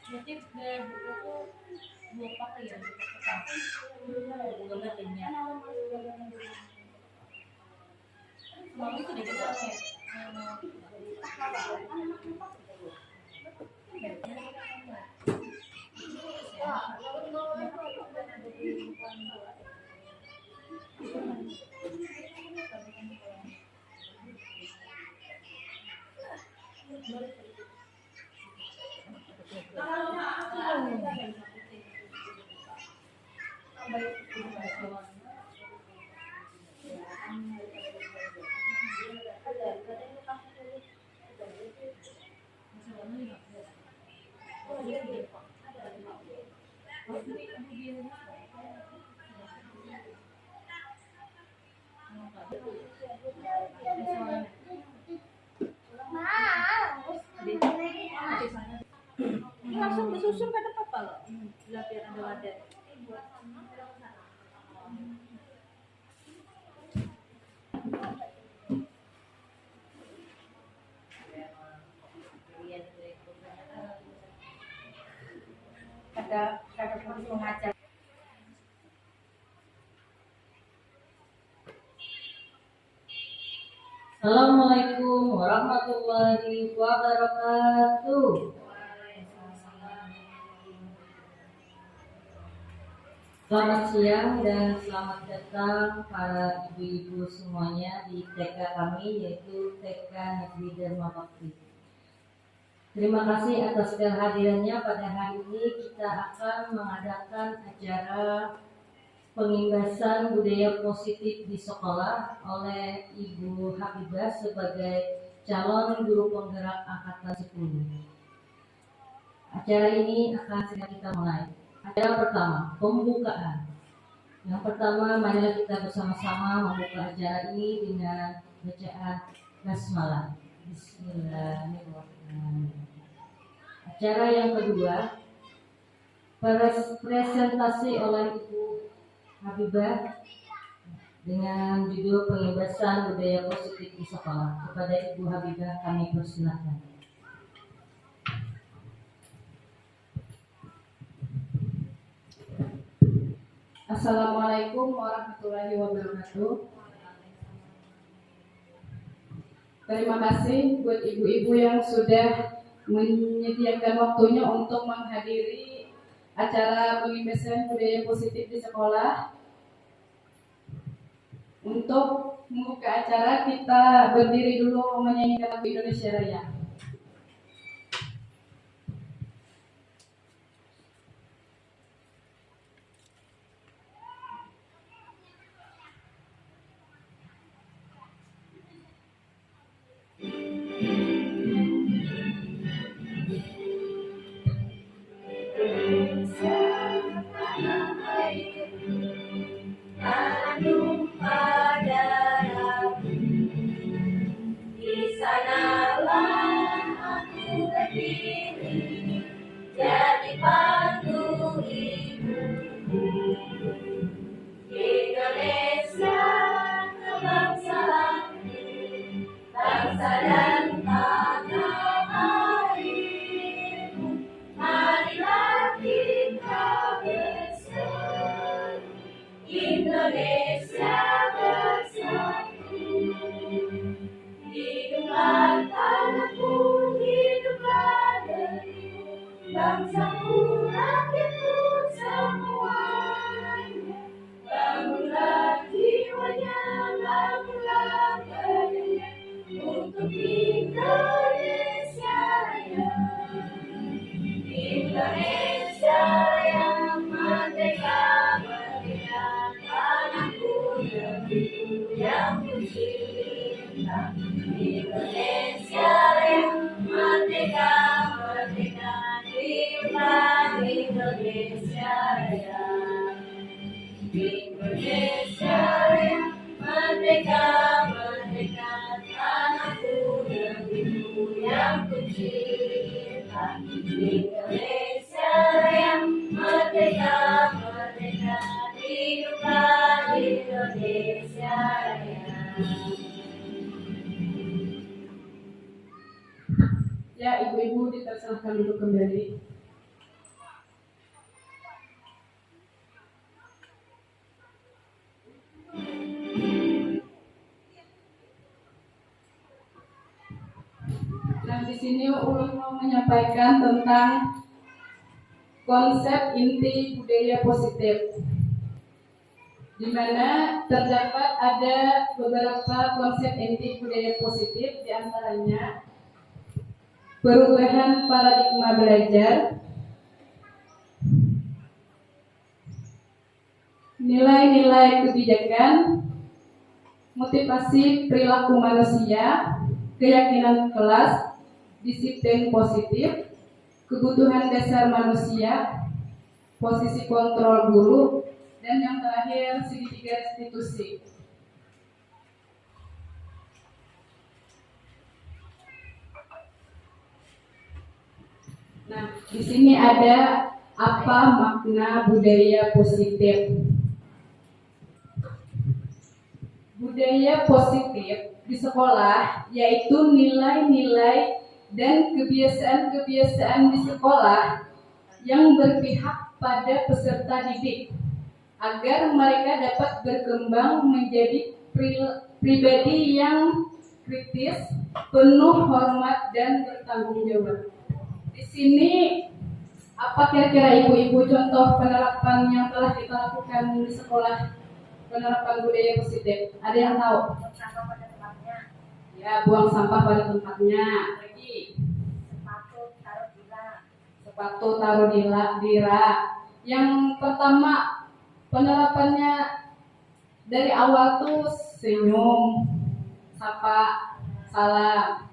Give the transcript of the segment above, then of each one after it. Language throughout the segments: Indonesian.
Berarti gaya buku tuh dua pakai ya, dua pakai. Gambar linknya. Mau itu deh kita ya. Langsung disusun ke depan kalau biar ada wadah. Ada mengajar. Assalamualaikum warahmatullahi wabarakatuh. Selamat siang dan selamat datang para ibu-ibu semuanya di TK kami, yaitu TK Negeri Dharma Bakti. Terima kasih atas kehadirannya. Pada hari ini kita akan mengadakan acara pengimbasan budaya positif di sekolah oleh Ibu Habibah sebagai calon guru penggerak angkatan 10. Acara ini akan segera kita mulai. Acara pertama, pembukaan. Yang pertama, marilah kita bersama-sama membuka acara ini dengan bacaan basmalah. Bismillahirrahmanirrahim. Acara yang kedua, presentasi oleh Ibu Habibah dengan judul pengimbasan budaya positif di sekolah. Kepada Ibu Habibah kami persilakan. Assalamualaikum warahmatullahi wabarakatuh. Terima kasih buat ibu-ibu yang sudah menyediakan waktunya untuk menghadiri acara pengimbasan budaya positif di sekolah. Untuk membuka acara, kita berdiri dulu menyanyikan lagu Indonesia Raya. Ya, ibu-ibu dipersilahkan duduk kembali. Nah, di sini Ulun mau menyampaikan tentang konsep inti budaya positif, di mana terdapat ada beberapa konsep inti budaya positif, di antaranya perubahan paradigma belajar, nilai-nilai kebijakan, motivasi perilaku manusia, keyakinan kelas, disiplin positif, kebutuhan dasar manusia, posisi kontrol guru, dan yang terakhir segitiga restitusi. Nah, di sini ada apa makna budaya positif. Budaya positif di sekolah yaitu nilai-nilai dan kebiasaan-kebiasaan di sekolah yang berpihak pada peserta didik agar mereka dapat berkembang menjadi pribadi yang kritis, penuh hormat dan bertanggung jawab. Di sini apa kira-kira ibu-ibu contoh penerapan yang telah kita lakukan di sekolah penerapan budaya positif? Ada yang tahu? Buang sampah pada tempatnya. Ya, buang sampah pada tempatnya. Lagi. Sepatu taruh di rak. Yang pertama penerapannya dari awal tuh senyum, sapa, salam.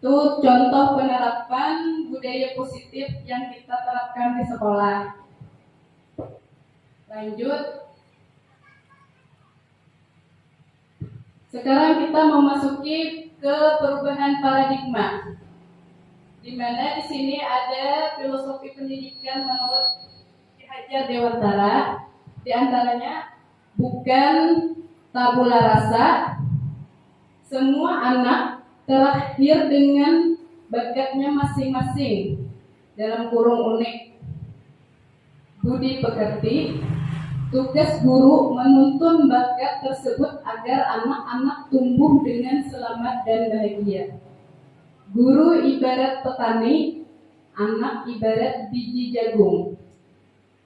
Itu contoh penerapan budaya positif yang kita terapkan di sekolah. Lanjut. Sekarang kita memasuki ke perubahan paradigma, di mana di sini ada filosofi pendidikan menurut Ki Hajar Dewantara. Di antaranya bukan tabula rasa, semua anak terlahir dengan bakatnya masing-masing, dalam kurung unik, budi pekerti. Tugas guru menuntun bakat tersebut agar anak-anak tumbuh dengan selamat dan bahagia. Guru ibarat petani, anak ibarat biji jagung.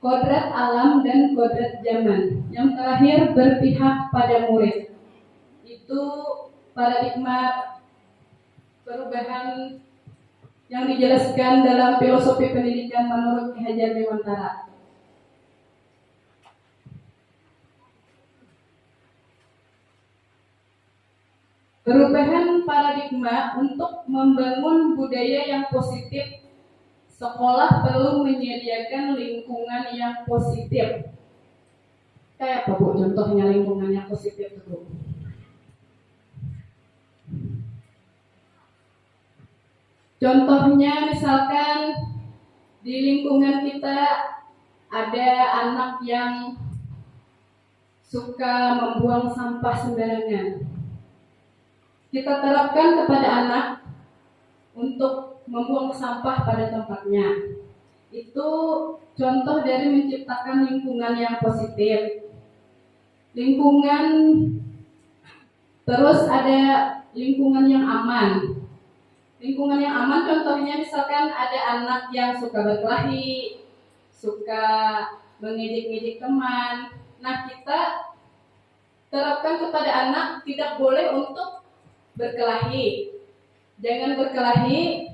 Kodrat alam dan kodrat zaman. Yang terakhir berpihak pada murid. Itu paradigma perubahan yang dijelaskan dalam filosofi pendidikan menurut Ki Hajar Dewantara. Perubahan paradigma untuk membangun budaya yang positif, sekolah perlu menyediakan lingkungan yang positif. Kayak apa Bu contohnya lingkungan yang positif itu, Bu? Contohnya misalkan di lingkungan kita ada anak yang suka membuang sampah sembarangan. Kita terapkan kepada anak untuk membuang sampah pada tempatnya. Itu contoh dari menciptakan lingkungan yang positif. Lingkungan, terus ada lingkungan yang aman. Lingkungan yang aman contohnya misalkan ada anak yang suka berkelahi, suka mengejek-ngejek teman. Nah, kita terapkan kepada anak tidak boleh untuk berkelahi. Jangan berkelahi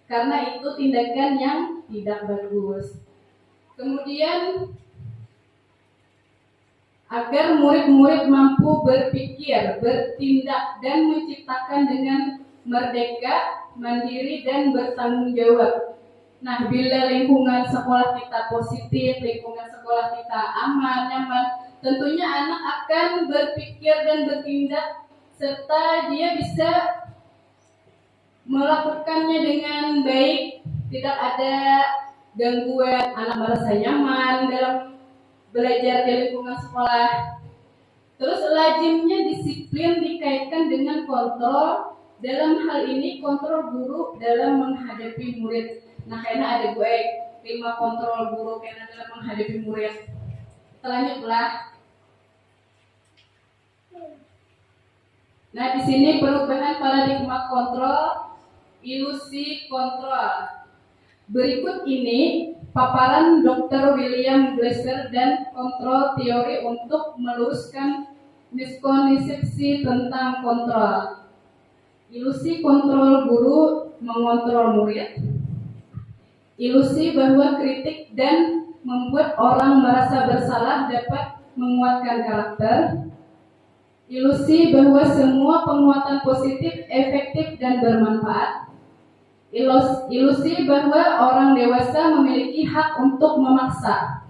karena itu tindakan yang tidak bagus. Kemudian agar murid-murid mampu berpikir, bertindak dan menciptakan dengan merdeka, mandiri dan bertanggung jawab. Nah, bila lingkungan sekolah kita positif, lingkungan sekolah kita aman, nyaman, tentunya anak akan berpikir dan bertindak serta dia bisa melakukannya dengan baik, tidak ada gangguan, anak merasa nyaman dalam belajar di lingkungan sekolah. Terus lazimnya disiplin dikaitkan dengan kontrol, Dalam hal ini kontrol guru dalam menghadapi murid. Nah, karena ada gue 5 kontrol guru karena dalam menghadapi murid. Kita lanjutlah. Nah, di sini perubahan paradigma kontrol, ilusi kontrol. Berikut ini paparan Dr. William Glasser dan kontrol teori untuk meluruskan miskonsepsi tentang kontrol. Ilusi kontrol guru mengontrol murid. Ilusi bahwa kritik dan membuat orang merasa bersalah dapat menguatkan karakter. Ilusi bahwa semua penguatan positif efektif dan bermanfaat. Ilusi bahwa orang dewasa memiliki hak untuk memaksa.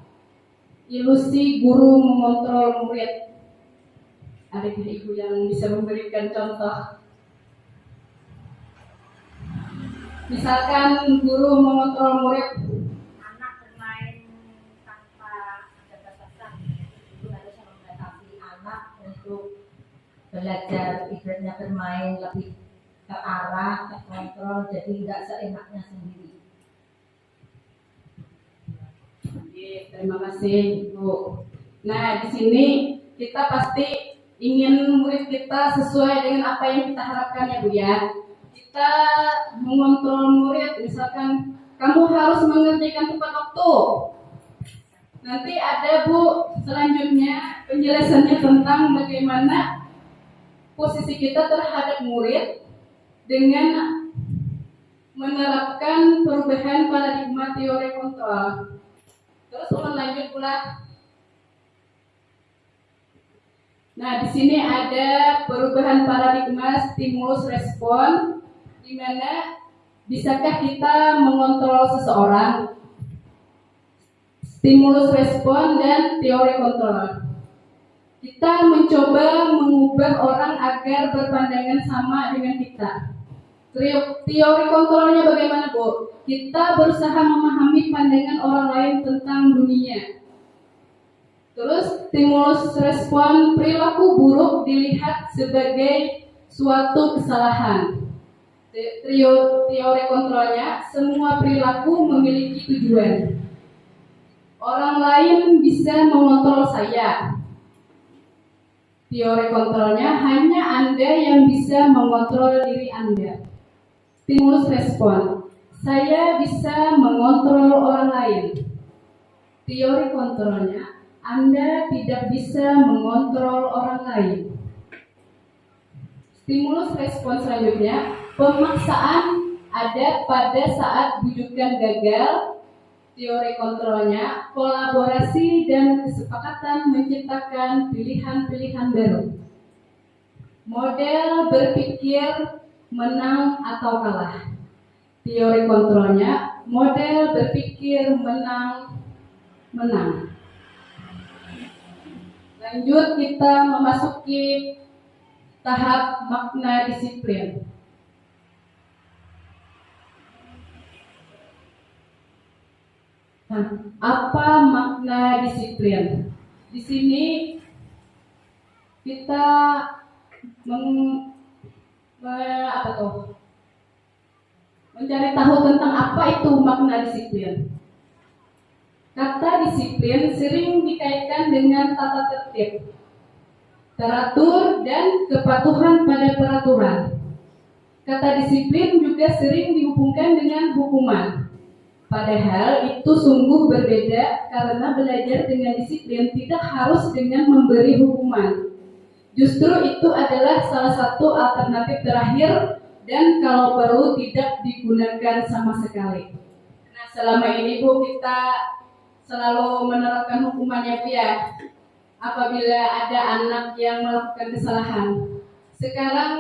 Ilusi guru mengontrol murid. Ada ibu yang bisa memberikan contoh? Misalkan guru mengontrol murid, Anak bermain tanpa ada batasan, itu harus membatasi anak untuk belajar ibaratnya bermain lebih ke arah, terkontrol, jadi tidak seenaknya sendiri. Oke, terima kasih Bu. Nah, di sini kita pasti ingin murid kita sesuai dengan apa yang kita harapkan ya Bu ya. Kita mengontrol murid, misalkan kamu harus mengerjakan tepat waktu. Nanti ada Bu selanjutnya penjelasannya tentang bagaimana posisi kita terhadap murid dengan menerapkan perubahan paradigma teori kontrol. Terus ulun lanjut pula. Nah, di sini ada perubahan paradigma stimulus respon, di mana bisakah kita mengontrol seseorang? Stimulus respon dan teori kontrol. Kita mencoba mengubah orang agar berpandangan sama dengan kita. Teori kontrolnya bagaimana, Bu? Kita berusaha memahami pandangan orang lain tentang dunia. Terus stimulus respon, perilaku buruk dilihat sebagai suatu kesalahan. Teori kontrolnya, semua perilaku memiliki tujuan. Orang lain bisa mengontrol saya. Teori kontrolnya, hanya Anda yang bisa mengontrol diri Anda. Stimulus respon, saya bisa mengontrol orang lain. Teori kontrolnya, Anda tidak bisa mengontrol orang lain. Stimulus respon selanjutnya, pemaksaan ada pada saat bujukan gagal. Teori kontrolnya, kolaborasi dan kesepakatan menciptakan pilihan-pilihan baru. Model berpikir menang atau kalah. Teori kontrolnya, model berpikir menang. Lanjut kita memasuki tahap makna disiplin. Nah, apa makna disiplin? Di sini kita mencari tahu tentang apa itu makna disiplin. Kata disiplin sering dikaitkan dengan tata tertib, teratur, dan kepatuhan pada peraturan. Kata disiplin juga sering dihubungkan dengan hukuman. Padahal itu sungguh berbeda karena belajar dengan disiplin tidak harus dengan memberi hukuman. Justru itu adalah salah satu alternatif terakhir dan kalau perlu tidak digunakan sama sekali. Nah, selama ini Bu kita selalu menerapkan hukumannya Bu ya. Apabila ada anak yang melakukan kesalahan. Sekarang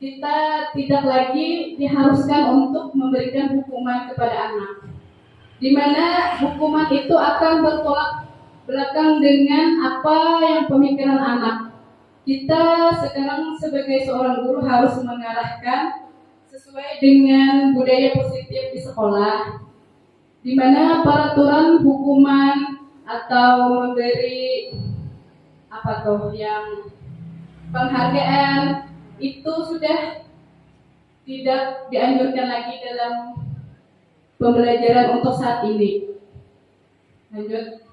kita tidak lagi diharuskan untuk memberikan hukuman kepada anak. Di mana hukuman itu akan bertolak belakang dengan apa yang pemikiran anak. Kita sekarang sebagai seorang guru harus mengarahkan sesuai dengan budaya positif di sekolah, di mana peraturan hukuman atau memberi yang penghargaan itu sudah tidak dianjurkan lagi dalam pembelajaran untuk saat ini. Lanjut.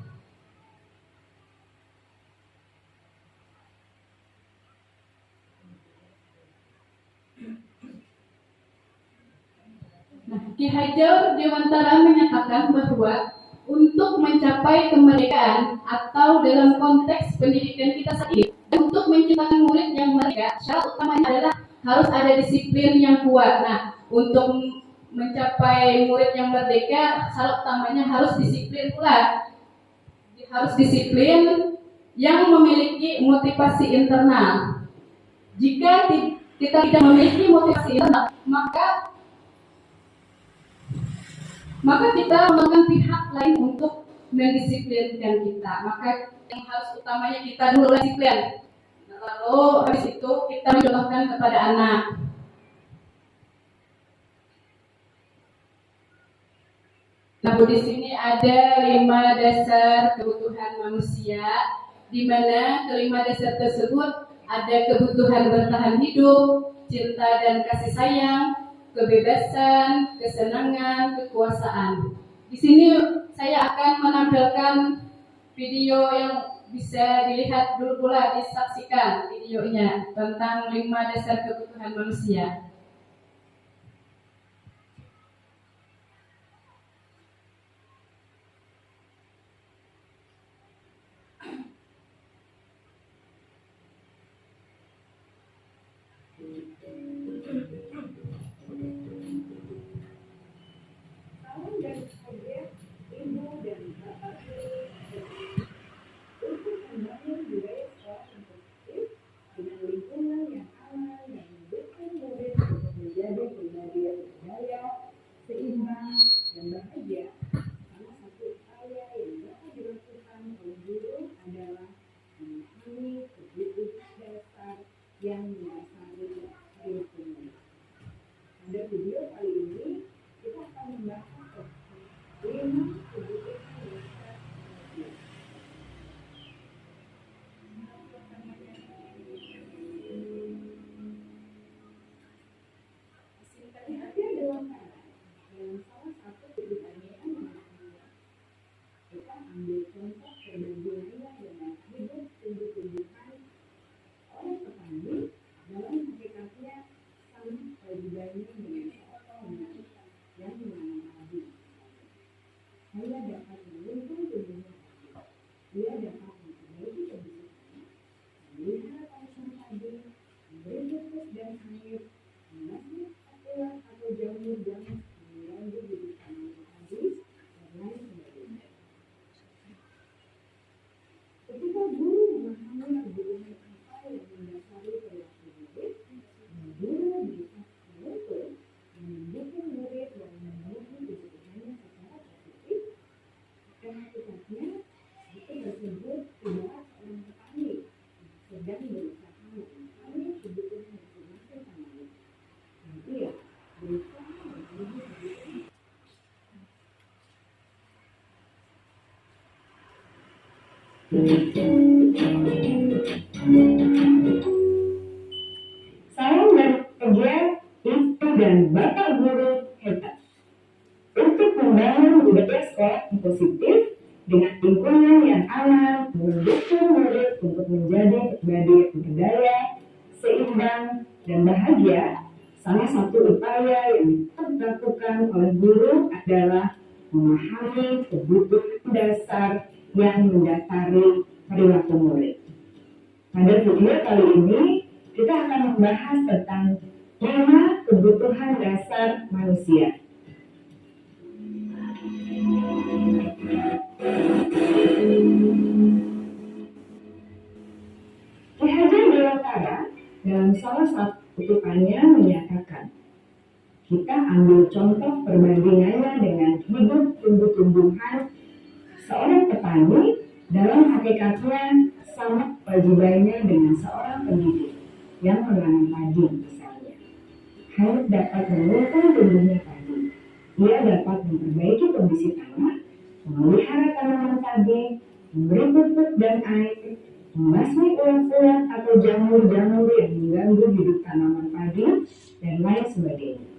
Nah, Ki Hajar Dewantara menyatakan bahwa untuk mencapai kemerdekaan atau dalam konteks pendidikan kita saat ini, untuk menciptakan murid yang merdeka, syarat utamanya adalah harus ada disiplin yang kuat. Nah, untuk mencapai murid yang merdeka, syarat utamanya harus disiplin pula. Harus disiplin yang memiliki motivasi internal. Jika kita tidak memiliki motivasi internal, maka kita memerlukan pihak lain untuk mendisiplinkan kita. Maka yang harus utamanya kita dulu disiplin. Lalu habis itu kita mencontohkan kepada anak. Nah, di sini ada 5 dasar kebutuhan manusia, di mana kelima dasar tersebut ada kebutuhan bertahan hidup, cinta dan kasih sayang, kebebasan, kesenangan, kekuasaan. Di sini saya akan menampilkan video yang bisa dilihat dulu pula, disaksikan videonya tentang 5 dasar kebutuhan manusia. Salam bekerja ibu dan bapak guru hebat untuk membangun budaya sekolah yang positif dengan lingkungan yang aman, mendukung murid untuk menjadi pribadi berdaya, seimbang, dan bahagia. Salah satu upaya yang dilakukan oleh guru adalah memahami kebutuhan dasar yang mendasari perilaku murid. Pada video kali ini, kita akan membahas tentang 5 kebutuhan dasar manusia. Ki Hajar Dewantara dalam salah satu kutipannya menyatakan, kita ambil contoh perbandingannya dengan hidup tumbuh-tumbuhan. Seorang petani dalam hakikatnya sama kewajibannya dengan seorang pendidik yang menanam padi misalnya. Hanya dapat mengukur tumbuhnya padi. Ia dapat memperbaiki kondisi tanah, memelihara tanaman padi, memberi pupuk dan air, membasmi ulat-ulat atau jamur-jamur yang mengganggu hidup tanaman padi, dan lain sebagainya.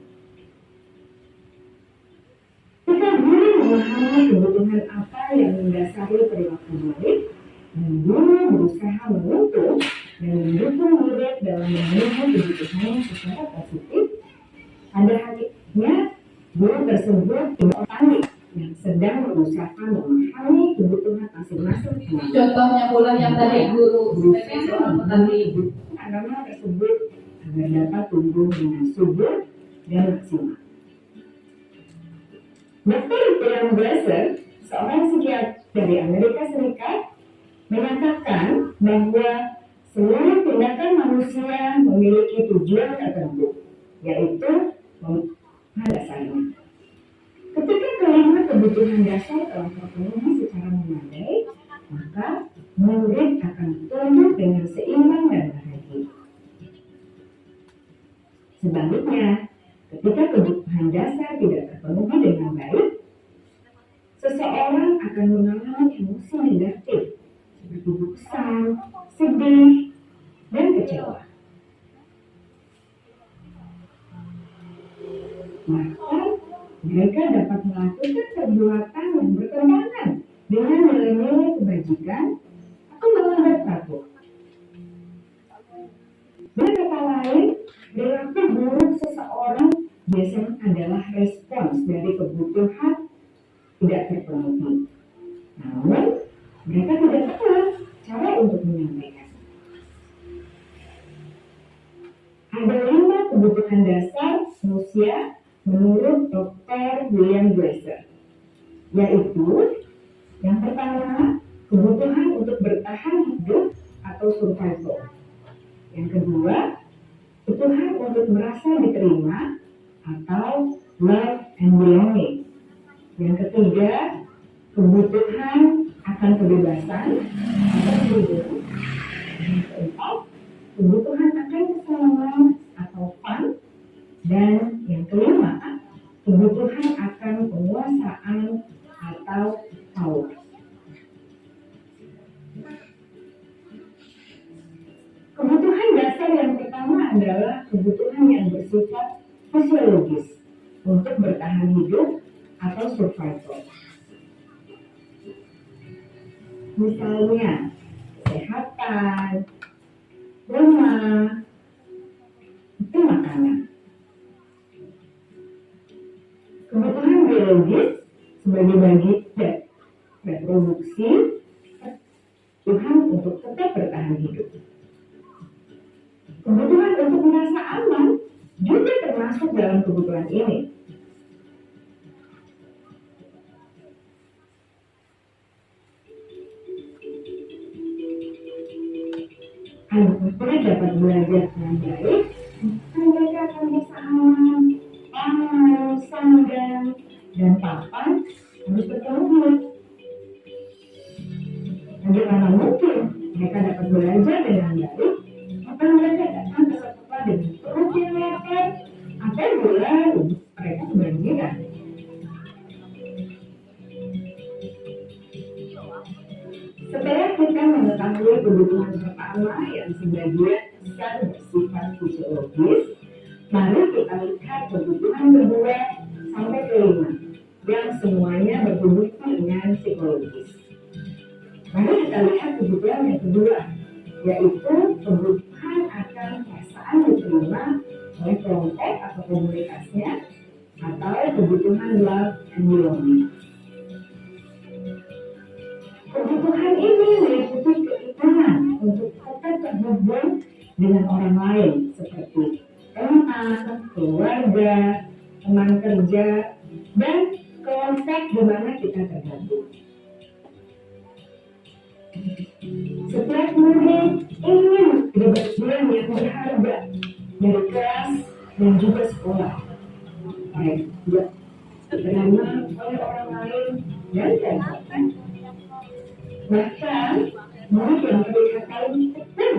Kita guru memahami kebutuhan apa yang mendasari perilaku murid, dan guru berusaha menuntut dan mendukung murid dalam memenuhi kebutuhannya secara positif. Pada hakikatnya, guru tersebut tidak panik yang sedang berusaha memahami kebutuhan masing-masing anak. Contohnya pula yang tadi guru sebagai seorang petani. Anak-anak tersebut agar dapat tumbuh dengan subur dan maksimal. Dr. William Glasser, seorang psikiater dari Amerika Serikat, menyatakan bahwa seluruh tindakan manusia memiliki tujuan tertentu, yaitu dasarnya. Ketika kelima kebutuhan dasar telah terpenuhi secara memadai, maka murid akan tumbuh dengan seimbang dan bahagia. Sebaliknya, ketika kebutuhan dasar tidak terpenuhi dengan baik, seseorang akan mengalami emosi negatif seperti bosan, sedih, dan kecewa. Bahkan mereka dapat melakukan perbuatan yang bertentangan dengan nilai-nilai kebajikan atau melanggar takut. Dengan kata lain, perilaku buruk seseorang biasanya adalah respons dari kebutuhan tidak terpenuhi. Namun, mereka tidak tahu cara untuk menyampaikan. Ada 5 kebutuhan dasar manusia menurut Dr. William Glasser, yaitu yang pertama, kebutuhan untuk bertahan hidup atau survival. Yang kedua, kebutuhan untuk merasa diterima atau love and belonging. Yang ketiga, kebutuhan akan kebebasan atau freedom. Yang keempat, kebutuhan akan kesenangan atau fun. Dan yang kelima, kebutuhan akan penguasaan atau power. Kebutuhan dasar yang pertama adalah kebutuhan yang bersifat fisiologis untuk bertahan hidup atau survival. Misalnya, kesehatan, rumah, itu makanan. Kebutuhan biologis sebagai bagian reproduksi, kebutuhan untuk tetap bertahan hidup. Kebutuhan untuk merasa aman juga termasuk dalam kebutuhan ini. Anak-anak dapat belajar dengan baik, mereka akan bisa aman, sandang, dan papan harus terpenuhi. Bagaimana mungkin mereka dapat belajar dengan baik, maka mereka datang ke sekolah dengan perut yang lapar, atau gula mereka kebanjiran. Setelah kita mengetahui kebutuhan pertama yang sebagian besar bersifat fisiologis, mari kita lihat kebutuhan kedua sampai kelima yang semuanya berhubungan dengan psikologis. Mari kita lihat kebutuhan yang kedua, yaitu kebutuhan akan perasaan diterima oleh kelompok atau komunitasnya, atau kebutuhan love and belonging. Kebutuhan ini meliputi keinginan untuk tetap terhubung dengan orang lain seperti teman, keluarga, teman kerja, dan kelompok di mana kita tergabung. Setiap murid ingin menjadi bagian yang berharga dari kelas dan juga sekolah. Mereka juga diterima oleh orang lain dan terhormat. Bahkan, murid yang terlihat paling tekan,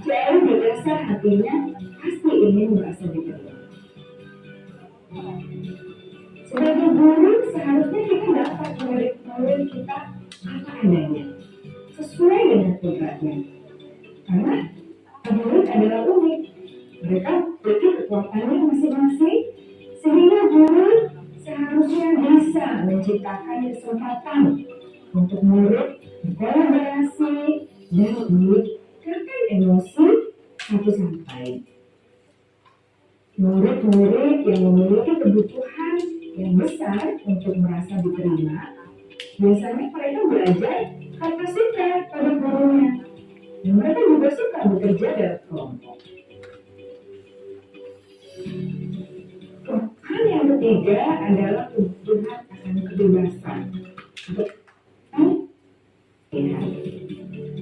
jauh di dasar hatinya pasti ingin merasa diterima. Sebagai guru, seharusnya kita dapat murid kita apa adanya, sesuai dengan kodratnya. Karena murid adalah unik, mereka memiliki kekuatannya masing-masing, sehingga guru seharusnya bisa menciptakan kesempatan untuk murid berkolaborasi dan memikirkan emosi satu sama lain. Murid-murid yang memiliki kebutuhan yang besar untuk merasa diterima, biasanya mereka belajar karena suka pada gurunya, dan mereka juga suka bekerja dalam kelompok. Hal yang ketiga adalah kebutuhan akan kebebasan.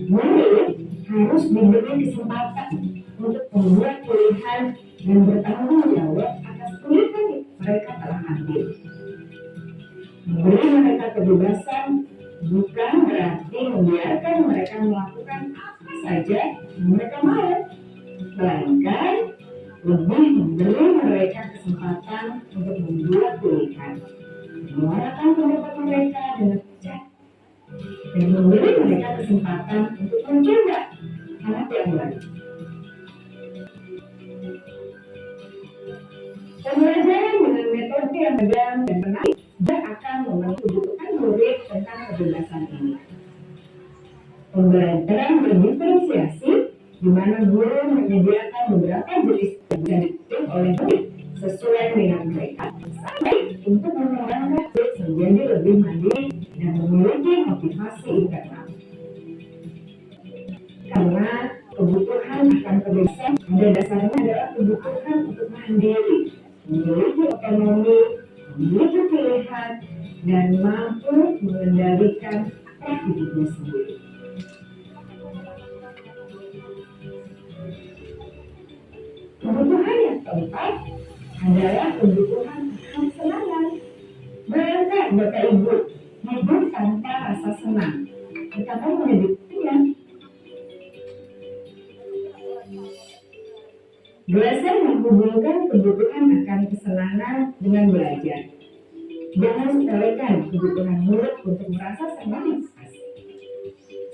Murid harus diberi kesempatan untuk membuat pilihan dan bertanggung jawab atas pilihan yang mereka telah ambil. Memberi mereka kebebasan bukan berarti membiarkan mereka melakukan apa saja yang mereka mau, melainkan lebih memberi mereka kesempatan untuk membuat pilihan, menyuarakan pendapat mereka dengan bijak, dan memberi mereka kesempatan untuk mencoba hal yang baru. Pembelajaran dengan metode yang beragam dan menarik dan akan memenuhi kebutuhan murid tentang kebebasan ini. Pembelajaran berdiferensiasi, di mana guru menyediakan beberapa jenis yang bisa dipilih oleh murid sesuai dengan mereka, sampai untuk mengembangkan murid menjadi lebih mandiri dan memiliki motivasi internal. Karena kebutuhan akan kebebasan pada dasarnya adalah kebutuhan untuk mandiri, memiliki otonomi, memiliki pilihan, dan mampu mengendalikan arah hidupnya sendiri. Kebutuhan yang keempat adalah kebutuhan akan kesenangan. Bayangkan Bapak Ibu hidup tanpa rasa senang, betapa menyedihkannya. Belajar menghubungkan kebutuhan akan kesenangan dengan belajar. Jangan sepelekan kebutuhan murid untuk merasa senang.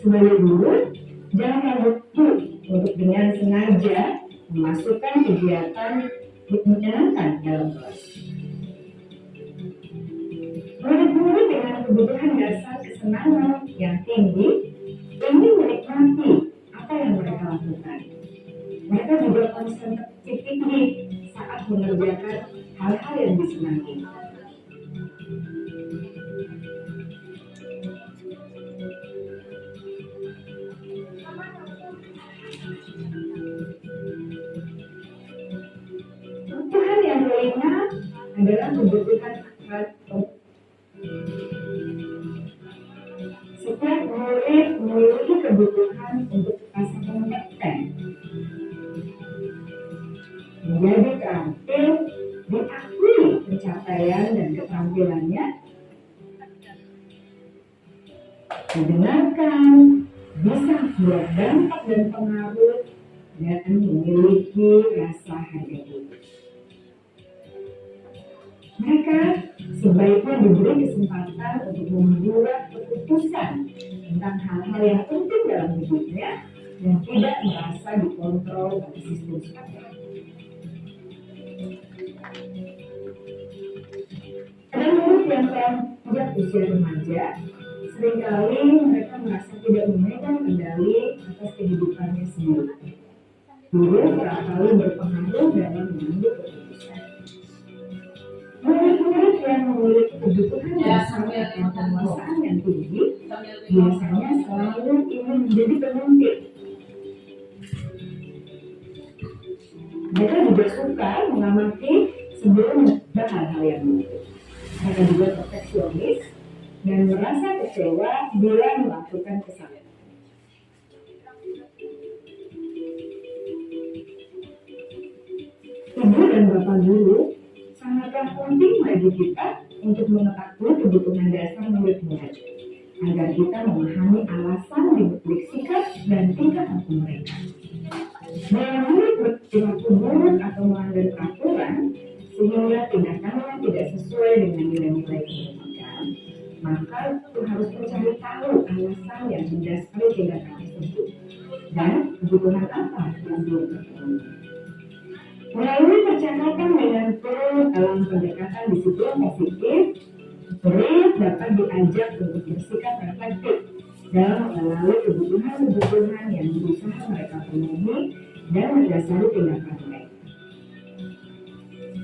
Sebagai guru, jangan lupa untuk dengan sengaja memasukkan kegiatan menyenangkan dalam kelas. Murid-murid dengan kebutuhan dasar kesenangan yang tinggi ingin menikmati apa yang mereka lakukan. Mereka juga konsentrasi tinggi saat mengerjakan hal-hal yang disenangi. Kebutuhan yang kelima adalah kebutuhan akan. Setiap murid memiliki kebutuhan untuk merasa kompeten, menjadi terampil, diakui pencapaian dan keterampilannya, didengarkan, bisa membuat dampak dan pengaruh, dan memiliki rasa harga diri. Mereka sebaiknya diberi kesempatan untuk membuat keputusan tentang hal-hal yang penting dalam hidupnya dan tidak merasa dikontrol oleh sistem sekolah. Pada murid yang telah sejak usia remaja, seringkali mereka merasa tidak memegang kendali atas kehidupannya sendiri. Guru kerap kali berpengaruh dalam mengambil keputusan. Murid-murid yang memiliki kebutuhan dasar dan kemanusiaan yang tinggi biasanya selalu ingin menjadi pemimpin. Mereka juga suka mengamati sebelum melakukan hal-hal yang baik. Mereka juga perfeksionis dan merasa kecewa bila melakukan kesalahan. Ibu dan bapak guru sangatlah penting bagi kita untuk mengetahui kebutuhan dasar murid-murid agar kita memahami alasan dibalik sikap dan tingkah laku mereka. Bila murid berperilaku buruk atau melanggar peraturan sehingga tindakannya tidak sesuai dengan nilai-nilai kebajikan, maka kita harus mencari tahu alasan yang mendasari tindakan tersebut dan kebutuhan apa yang belum terpenuhi. Melalui percakapan dengan Perut dalam pendekatan disiplin positif, Perut dapat diajak untuk bersikap reflektif dalam mengenali kebutuhan-kebutuhan yang berusaha mereka penuhi dan mendasari tindakan mereka.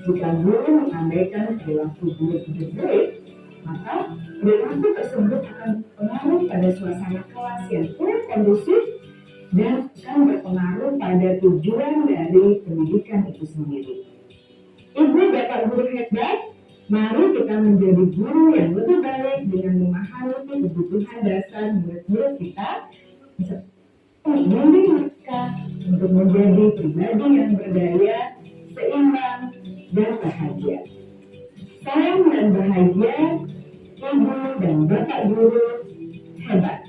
Jika guru mengabaikan perilaku buruk murid, maka perilaku tersebut akan berpengaruh pada suasana kelas yang kurang kondusif dan akan berpengaruh pada tujuan dari pendidikan itu sendiri. Ibu bapak guru hebat, mari kita menjadi guru yang lebih baik dengan memahami kebutuhan dasar murid-murid kita, membimbing mereka untuk menjadi pribadi yang berdaya, seimbang, dan bahagia. Salam dan bahagia, ibu dan bapak guru hebat.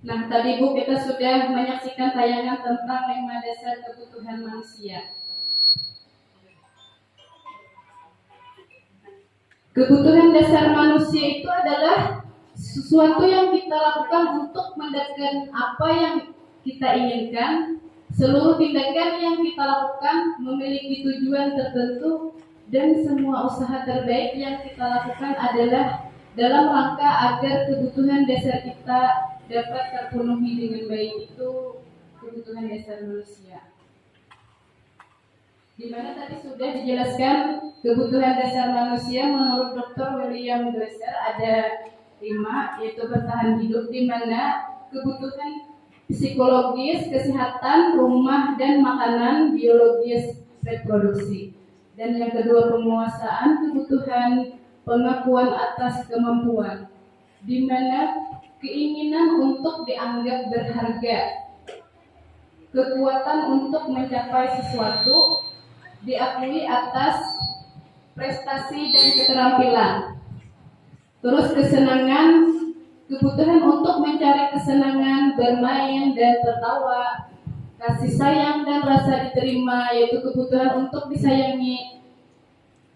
Nah, tadi Bu kita sudah menyaksikan tayangan tentang 5 dasar kebutuhan manusia. Kebutuhan dasar manusia itu adalah sesuatu yang kita lakukan untuk mendapatkan apa yang kita inginkan. Seluruh tindakan yang kita lakukan memiliki tujuan tertentu dan semua usaha terbaik yang kita lakukan adalah dalam rangka agar kebutuhan dasar kita dapat terpenuhi dengan baik. Itu kebutuhan dasar manusia. Di mana tadi sudah dijelaskan kebutuhan dasar manusia menurut Dr. William Glasser ada 5, yaitu bertahan hidup, di mana kebutuhan psikologis, kesehatan, rumah, dan makanan, biologis, reproduksi. Dan yang kedua penguasaan, kebutuhan pengakuan atas kemampuan, di mana keinginan untuk dianggap berharga, kekuatan untuk mencapai sesuatu, diakui atas prestasi dan keterampilan. Terus kesenangan, kebutuhan untuk mencari kesenangan, bermain dan tertawa, kasih sayang dan rasa diterima, yaitu kebutuhan untuk disayangi,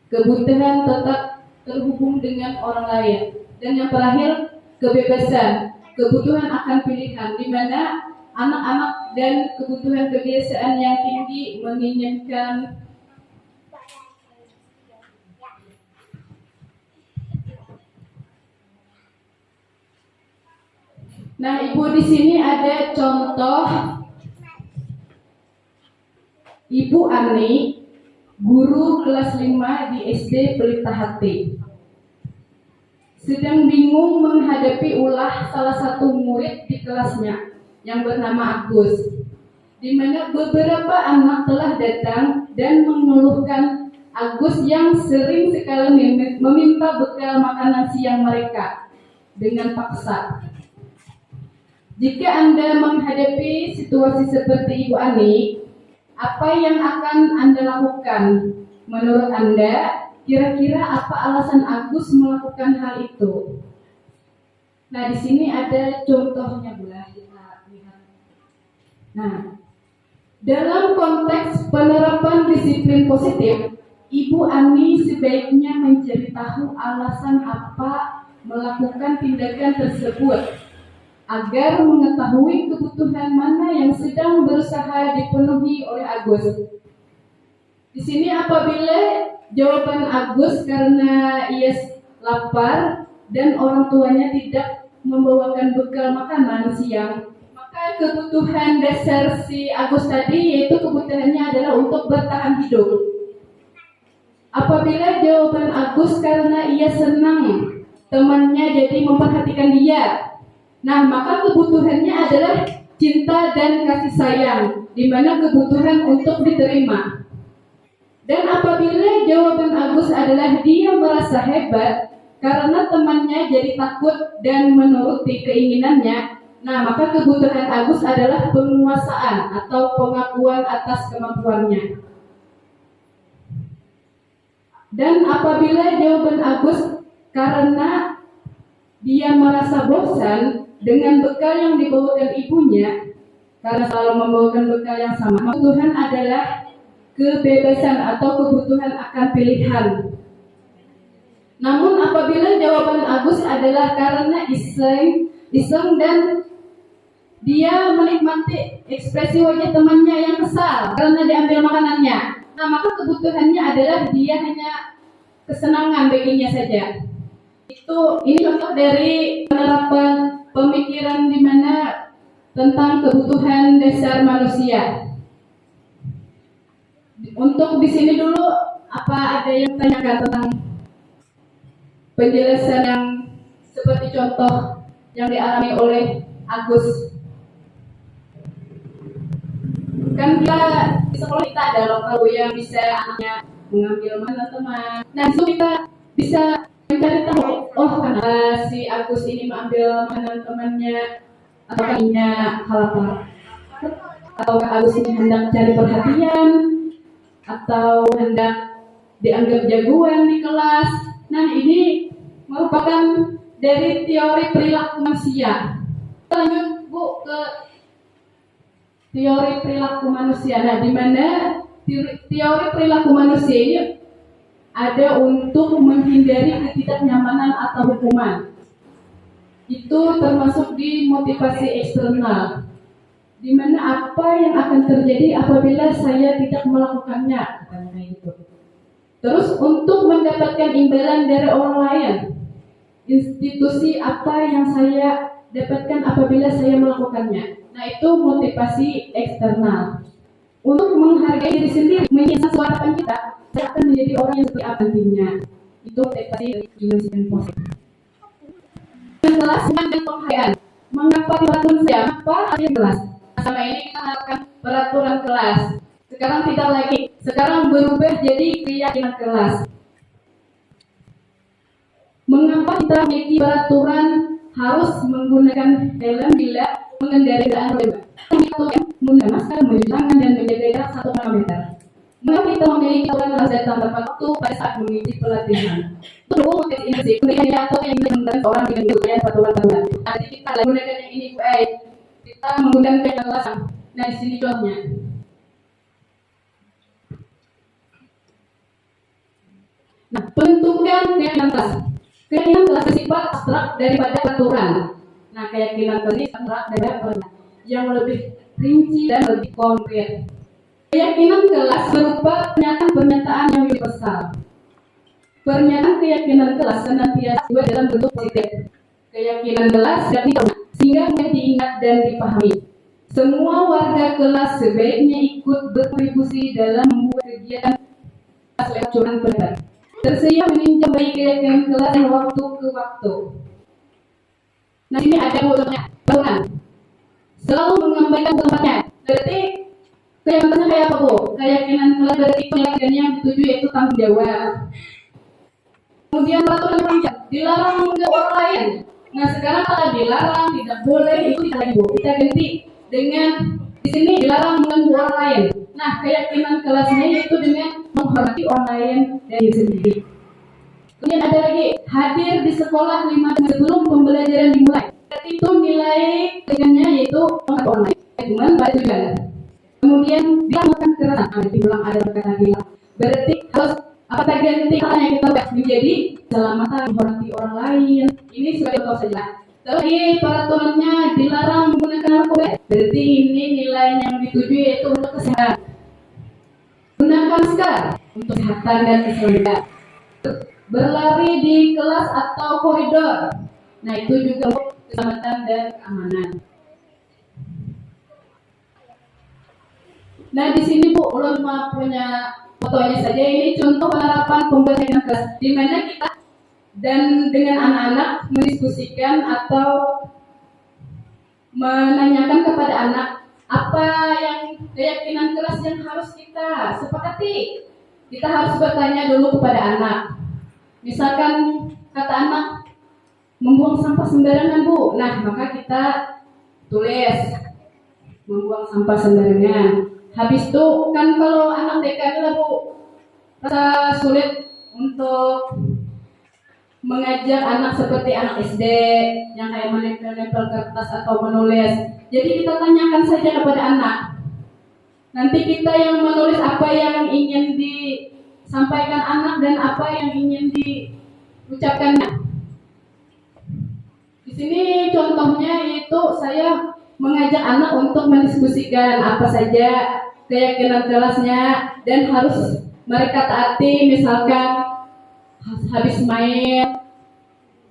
kebutuhan tetap terhubung dengan orang lain. Dan yang terakhir, kebebasan, kebutuhan akan pilihan, di mana anak-anak dan kebutuhan kebiasaan yang tinggi menginginkan Nah, Ibu di sini ada contoh Ibu Ani, guru kelas 5 di SD Pelita Hati. Sedang bingung menghadapi ulah salah satu murid di kelasnya yang bernama Agus, di mana beberapa anak telah datang dan mengeluhkan Agus yang sering sekali meminta bekal makanan siang mereka dengan paksa. Jika Anda menghadapi situasi seperti Ibu Ani, apa yang akan Anda lakukan? Menurut Anda, kira-kira apa alasan Agus melakukan hal itu? Nah, di sini ada contohnya, Bu. Kita lihat. Nah, dalam konteks penerapan disiplin positif, Ibu Ani sebaiknya mencari tahu alasan apa melakukan tindakan tersebut, agar mengetahui kebutuhan mana yang sedang berusaha dipenuhi oleh Agus. Di sini apabila jawaban Agus karena ia lapar dan orang tuanya tidak membawakan bekal makanan siang, maka kebutuhan dasar si Agus tadi, yaitu kebutuhannya adalah untuk bertahan hidup. Apabila jawaban Agus karena ia senang temannya jadi memperhatikan dia, nah, maka kebutuhannya adalah cinta dan kasih sayang, di mana kebutuhan untuk diterima. Dan apabila jawaban Agus adalah dia merasa hebat karena temannya jadi takut dan menuruti keinginannya, nah maka kebutuhan Agus adalah penguasaan atau pengakuan atas kemampuannya. Dan apabila jawaban Agus karena dia merasa bosan dengan bekal yang dibawakan ibunya, karena selalu membawakan bekal yang sama, kebutuhan adalah kebebasan atau kebutuhan akan pilihan. Namun apabila jawaban Agus adalah karena iseng dan dia menikmati ekspresi wajah temannya yang kesal karena diambil makanannya, nah maka kebutuhannya adalah dia hanya kesenangan baginya saja. Ini contoh dari penerapan pemikiran di mana tentang kebutuhan dasar manusia. Untuk di sini dulu, apa ada yang tanyakan tentang penjelasan yang seperti contoh yang dialami oleh Agus? Kan kita di sekolah kita ada lokal yang bisa anaknya mengambil mana teman. Nah, itu kita bisa mencari tahu, oh kenapa si Agus ini mengambil makanan temannya, atau kayaknya hal apa? Atau Agus ini hendak cari perhatian, atau hendak dianggap jagoan di kelas. Nah, ini merupakan dari teori perilaku manusia. Lanjut Bu ke teori perilaku manusia. Nah, di mana teori perilaku manusia ini ada untuk menghindari ketidaknyamanan atau hukuman. Itu termasuk di motivasi eksternal, di mana apa yang akan terjadi apabila saya tidak melakukannya. Terus untuk mendapatkan imbalan dari orang lain, institusi apa yang saya dapatkan apabila saya melakukannya. Nah, itu motivasi eksternal. Untuk menghargai diri sendiri, mengingat harapan kita, saya akan menjadi orang yang seperti apa nantinya. Itu motivasi dimensi positif. Yang kelas dan penghargaan. Mengapa peraturan saya? Mengapa ada kelas? Sama ini kita harapkan peraturan kelas. Sekarang tidak lagi. Sekarang berubah jadi keyakinan kelas. Mengapa kita memiliki peraturan harus menggunakan helm bila mengendarai kendaraan roda? Itu yang menggunakan masker, mencuci tangan, dan menjaga jarak 1 meter. Mengapa kita memiliki aturan harus datang tepat waktu pada saat mengikuti pelatihan? Itu dulu motivasi intensif. Kemudian atau yang kita menggunakan seorang dengan kebutuhan peraturan. Nanti kita lagi menggunakan yang ini, kita menggunakan yang kelas. Nah, di sini contohnya. Nah, penentukan keyakinan kelas. Keyakinan kelas bersifat abstrak daripada peraturan. Nah, keyakinan kelas ini abstrak daripada peraturan yang lebih rinci dan lebih konkret. Keyakinan kelas berupa pernyataan-pernyataan yang universal. Pernyataan keyakinan kelas senantiasa dibuat dalam bentuk positif. Keyakinan kelas dan sehingga mudah diingat dan dipahami. Semua warga kelas sebaiknya ikut berkontribusi dalam membuat kegiatan kelas lewat curang pendapat. Tersedia meninjau baik keyakinan kelas dari waktu ke waktu. Nah, ini ada contohnya tahunan. Selalu mengembalikan tempatnya. Berarti keyakinannya kayak apa Bu? Keyakinan kelas berarti keyakinan yang dituju yaitu tanggung jawab. Kemudian peraturan rancang dilarang mengganggu orang lain. Nah, sekarang kalau dilarang tidak boleh itu tidak lagi Bu. Kita ganti dengan di sini dilarang mengganggu orang lain. Nah, keyakinan kelasnya yaitu dengan menghormati orang lain dan diri sendiri. Kemudian ada lagi hadir di sekolah 5 menit sebelum pembelajaran dimulai. Itu nilai dengannya yaitu menghormati orang lain. Cuman pada tujuan. Kemudian dia makan kekerasan. Dibilang ada kata bilang. Berarti harus apakah ganti katanya kita menjadi keselamatan menghormati orang lain. Ini sebagai contoh saja. Tapi peraturannya dilarang menggunakan narkoba. Berarti ini nilai yang dituju yaitu untuk kesehatan. Gunakan masker untuk kesehatan dan keselamatan. Berlari di kelas atau koridor. Nah, itu juga untuk keselamatan dan keamanan. Nah, di sini Bu, ulun punya fotonya saja. Ini contoh penerapan pembelajaran kelas di mana kita dan dengan anak-anak mendiskusikan atau menanyakan kepada anak apa yang keyakinan kelas yang harus kita sepakati. Kita harus bertanya dulu kepada anak. Misalkan kata anak membuang sampah sembarangan Bu. Nah, maka kita tulis membuang sampah sembarangan. Habis itu kan kalau anak TK lah Bu rasa sulit untuk mengajak anak seperti anak SD yang kayak menempel-nempel kertas atau menulis. Jadi kita tanyakan saja kepada anak, Nanti kita yang menulis apa yang ingin disampaikan anak dan apa yang ingin diucapkannya. Di sini contohnya yaitu saya mengajak anak untuk mendiskusikan apa saja keyakinan kelasnya dan harus mereka taati, misalkan habis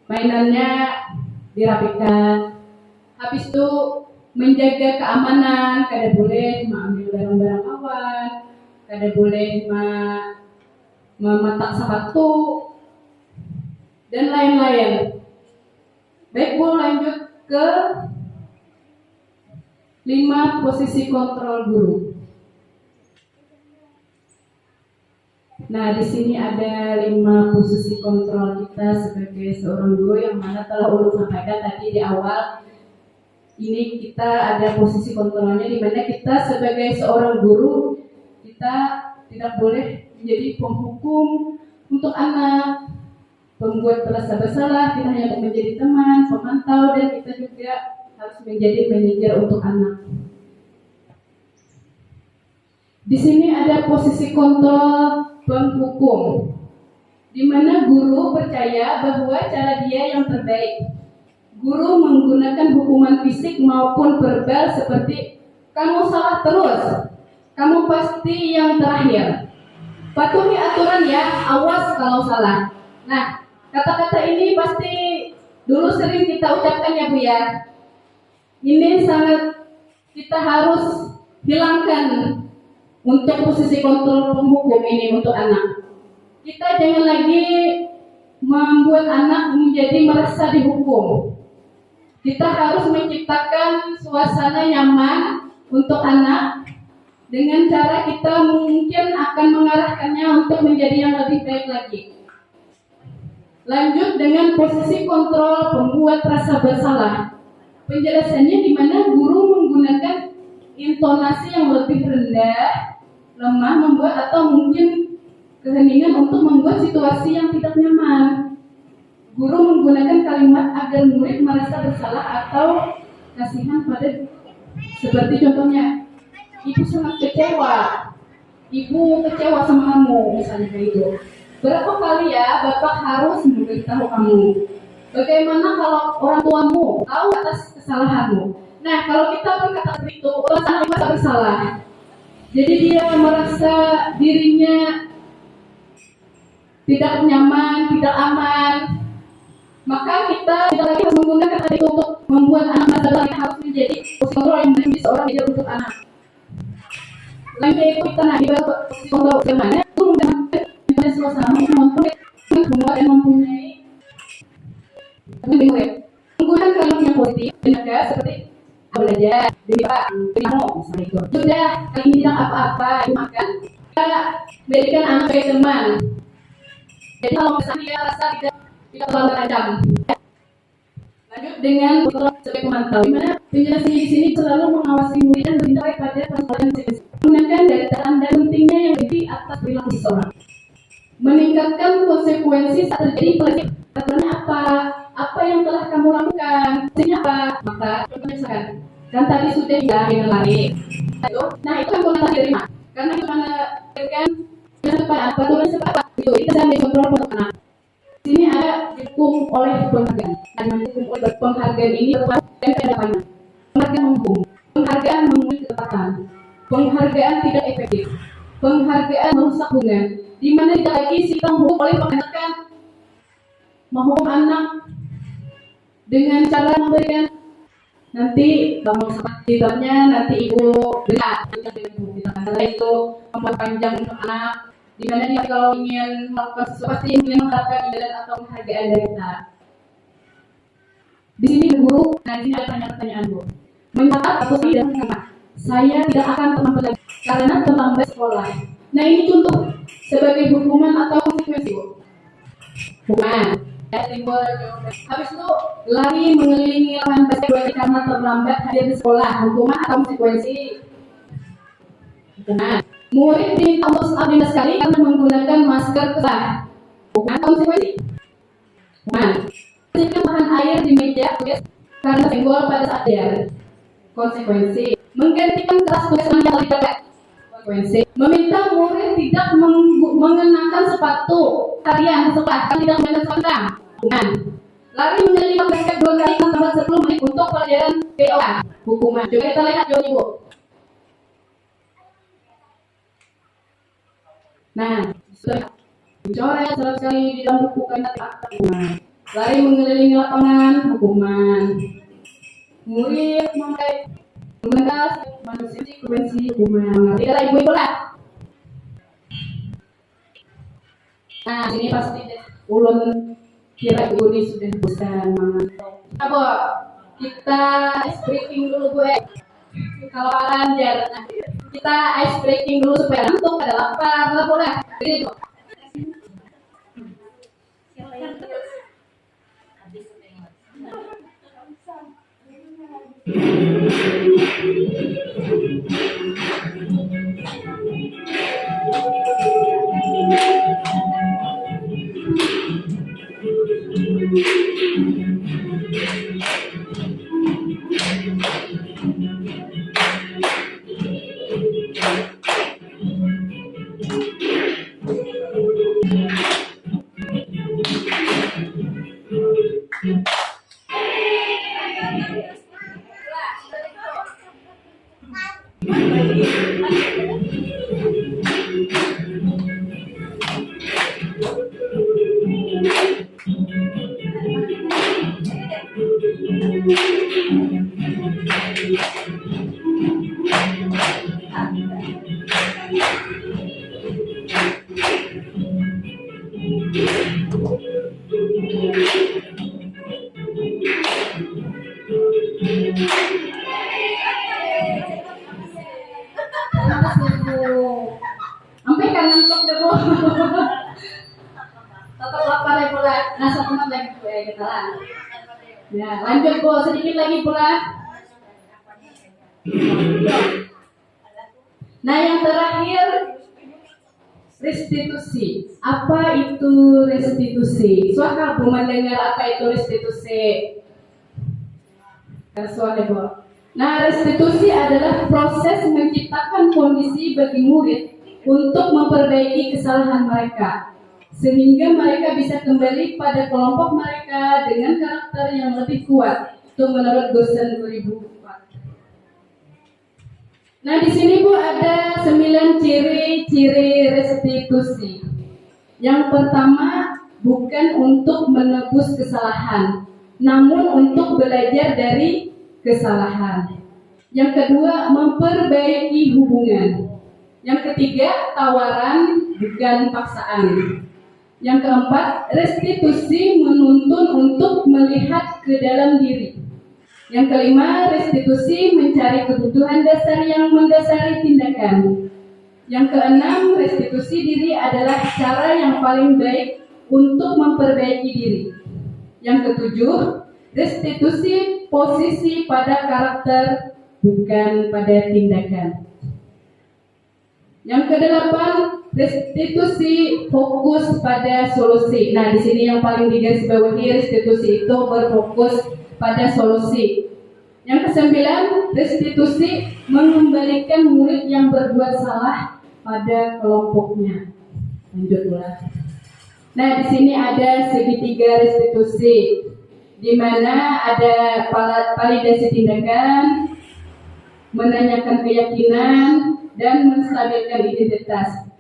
mainannya dirapikan. Habis itu menjaga keamanan, kada boleh mengambil barang-barang awan, kada boleh mematak sepatu dan lain-lain. Baik Bu, lanjut ke 5 posisi kontrol guru. Nah, di sini ada 5 posisi kontrol kita sebagai seorang guru yang mana telah Ulun sampaikan tadi di awal. Ini kita ada posisi kontrolnya di mana kita sebagai seorang guru kita tidak boleh menjadi penghukum untuk anak, pembuat merasa bersalah, kita hanya menjadi teman, pemantau, dan kita juga harus menjadi manajer untuk anak. Di sini ada posisi kontrol penghukum, di mana guru percaya bahwa cara dia yang terbaik. Guru menggunakan hukuman fisik maupun verbal seperti kamu salah terus, kamu pasti yang terakhir, patuhi aturan ya, awas kalau salah. Nah, kata-kata ini pasti dulu sering kita ucapkan ya Bu ya. Ini sangat kita harus hilangkan untuk posisi kontrol penghukum ini untuk anak. Kita jangan lagi membuat anak menjadi merasa dihukum. Kita harus menciptakan suasana nyaman untuk anak dengan cara kita mungkin akan mengarahkannya untuk menjadi yang lebih baik lagi. Lanjut dengan posisi kontrol pembuat rasa bersalah. Penjelasannya di mana guru menggunakan intonasi yang lebih rendah, lemah, membuat atau mungkin keheningan untuk membuat situasi yang tidak nyaman. Guru menggunakan kalimat agar murid merasa bersalah atau kasihan pada, seperti contohnya, ibu sangat kecewa, ibu kecewa sama kamu, misalnya kayak itu. Berapa kali ya Bapak harus memberitahu kamu? Bagaimana kalau orang tuamu tahu atas kesalahanmu? Nah, kalau kita berkata seperti itu, orang sana merasa bersalah. Jadi dia merasa dirinya tidak nyaman, tidak aman. Maka kita tidak lagi harus menggunakan hal itu untuk membuat anak merasa bersalah. Kita harus menjadi kontrol yang menjadi seorang leader untuk anak. Lainnya itu kita di posisi kontrol bagaimana? Itu menggunakan suasana mengontrol dan mempunyai menggunakan kalimat yang positif dan juga seperti belajar demi Pak, demi kamu, misalnya itu. Sudah kali ini tidak apa-apa, makan. Kita berikan anak sebagai teman. Jadi kalau misalnya dia rasa tidak terlalu tajam. Lanjut dengan kontrol sebagai pemantau. Di mana penjelasannya di sini selalu mengawasi murid dan bertindak pada persoalan siswa. Menggunakan data dan pentingnya yang lebih atas perilaku seseorang. Meningkatkan konsekuensi saat terjadi pelecehan. Aturannya apa yang telah kamu lakukan? Maksudnya apa? Maka contohnya misalkan, kan tadi sudah bilang dengan lari. Nah itu kan konotasi diterima. Karena itu menandakan aturan seperti itu. Kita bisa kontrol untuk anak. Sini ada didukung oleh penghargaan. Dan mendukung oleh penghargaan ini berlaku dan kedepannya. Penghargaan menghukum, penghargaan memulih ketepatan, penghargaan tidak efektif, penghargaan merusak hubungan. Di mana tidak lagi si penghukum oleh penghargaan menghukum anak dengan cara memberikan nanti kamu sepertinya nanti ibu berat karena itu memperpanjang untuk anak. Dimana dia kalau ingin melakukan sesuatu yang ingin mengharapkan imbalan atau penghargaan dari kita. Di sini guru, nah di sini ada pertanyaan Bu. Mencatat atau tidak mencatat? Saya tidak akan terlambat lagi karena terlambat sekolah. Nah ini contoh sebagai hukuman atau konsekuensi Bu. Hukuman. Ya, timbul habis itu lari mengelilingi lapangan basket karena terlambat hadir di sekolah. Hukuman atau konsekuensi? Hukuman. Murid diminta untuk staf 15 kali karena menggunakan masker kelas. Bukan konsekuensi. Hukuman. Bersihkan bahan air di meja tulis karena senggol pada saat belajar. Konsekuensi. Menggantikan kelas tulis yang telah dipakai konsekuensi. Meminta murid tidak mengenakan sepatu kalian setelah tidak mengenakan sepatu. Hukuman. Lari menyelip mereka 2 kali tambah 10 menit untuk pelajaran POA. Hukuman. Coba kita lihat jawabannya, Bu. Nah, sudah dicoret 100 kali di dalam buku kan hukuman. Lari mengelilingi lapangan, hukuman. Murid memakai mengendas manusia konsekuensi hukuman. Tidak lah ibu-ibu lah. Nah, ini pasti ulun kira ibu ini sudah bosan mengantuk. Apa? Kita ice breaking dulu Bu. Kalau lancar, kita ice breaking dulu supaya ngantuk ada lapar lah boleh. Jadi sampai kan ngantuk deh Bu. Tetap lapar ya pula. Nah, 1 menit lagi Bu ya kita lah. Ya, lanjut Bu, sedikit lagi pula. Nah, yang terakhir restitusi. Apa itu restitusi? Suaka Bu mendengar apa itu restitusi? Soalnya Bu. Nah, restitusi adalah proses menciptakan kondisi bagi murid untuk memperbaiki kesalahan mereka, sehingga mereka bisa kembali pada kelompok mereka dengan karakter yang lebih kuat. Itu menurut dosen 2004. Nah, di sini Bu ada 9 ciri-ciri restitusi. Yang pertama, bukan untuk menebus kesalahan, namun untuk belajar dari kesalahan. Yang kedua, memperbaiki hubungan. Yang ketiga, tawaran bukan paksaan. Yang keempat, restitusi menuntun untuk melihat ke dalam diri. Yang kelima, restitusi mencari kebutuhan dasar yang mendasari tindakan. Yang keenam, restitusi diri adalah cara yang paling baik untuk memperbaiki diri. Yang ketujuh, restitusi posisi pada karakter bukan pada tindakan. Yang kedelapan, restitusi fokus pada solusi. Nah, di sini yang paling digarisbawahi restitusi itu berfokus pada solusi. Yang kesembilan, restitusi mengembalikan murid yang berbuat salah pada kelompoknya. Lanjut pula. Nah, di sini ada segitiga restitusi, di mana ada validasi tindakan, menanyakan keyakinan, dan menstabilkan identitas.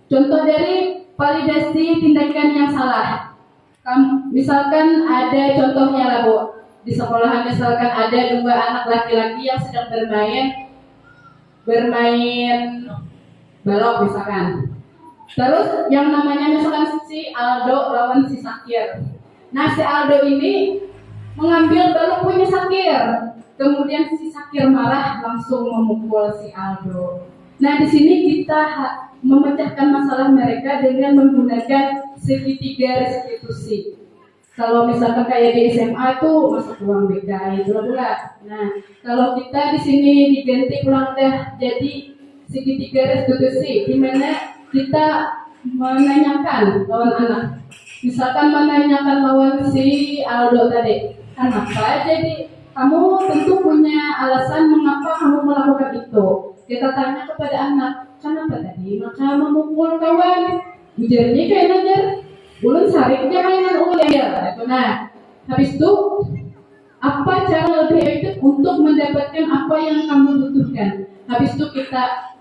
Contoh dari validasi tindakan yang salah, misalkan ada contohnya lah Bu, di sekolahan misalkan ada 2 anak laki-laki yang sedang bermain balok misalkan. Terus yang namanya misalkan si Aldo lawan si Sakir. Nah, si Aldo ini mengambil balok punya Sakir. Kemudian si Sakir marah langsung memukul si Aldo. Nah, di sini kita memecahkan masalah mereka dengan menggunakan segitiga restitusi. Kalau misalkan kayak di SMA tuh masuk uang BK itu lah. Nah, kalau kita di sini diganti ulang dah jadi segitiga restitusi, di mana kita menanyakan lawan anak. Misalkan menanyakan lawan si Aldo tadi, kenapa? Jadi kamu tentu punya alasan mengapa kamu melakukan itu. Kita tanya kepada anak, kenapa tadi maka memukul kawan? Ujarnya kayak najar, ulun sariknya mainan ulun ya. Nah, habis itu apa cara lebih efektif untuk mendapatkan apa yang kamu butuhkan? Habis itu kita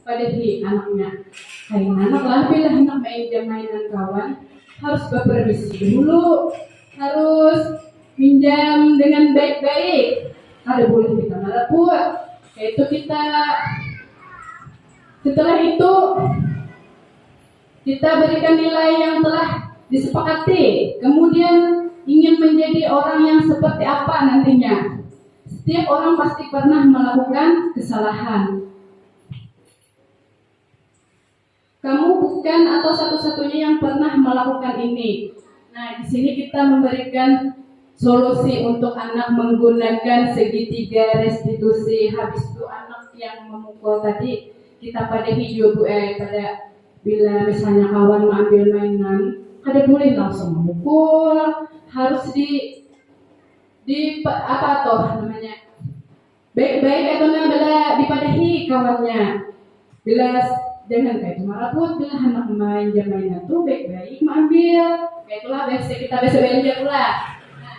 padahi anaknya. Hai anak lah, bila hendak main jam mainan kawan, harus berpermisi dulu, harus minjam dengan baik-baik. Ada boleh kita marah yaitu kita setelah itu kita berikan nilai yang telah disepakati. Kemudian ingin menjadi orang yang seperti apa nantinya. Setiap orang pasti pernah melakukan kesalahan. Kamu bukan atau satu-satunya yang pernah melakukan ini. Nah, di sini kita memberikan solusi untuk anak menggunakan segitiga restitusi. Habis itu anak yang memukul tadi kita padahi juga pada bila misalnya kawan mengambil mainan, kada boleh langsung memukul, harus di apa toh namanya, baik-baik atau nggak bila dipadahi kawannya, bila jangan kayak marah pun bila anak main jam mainan tuh baik-baik mengambil, kayak itulah biasa kita biasa belanja pula. Nah,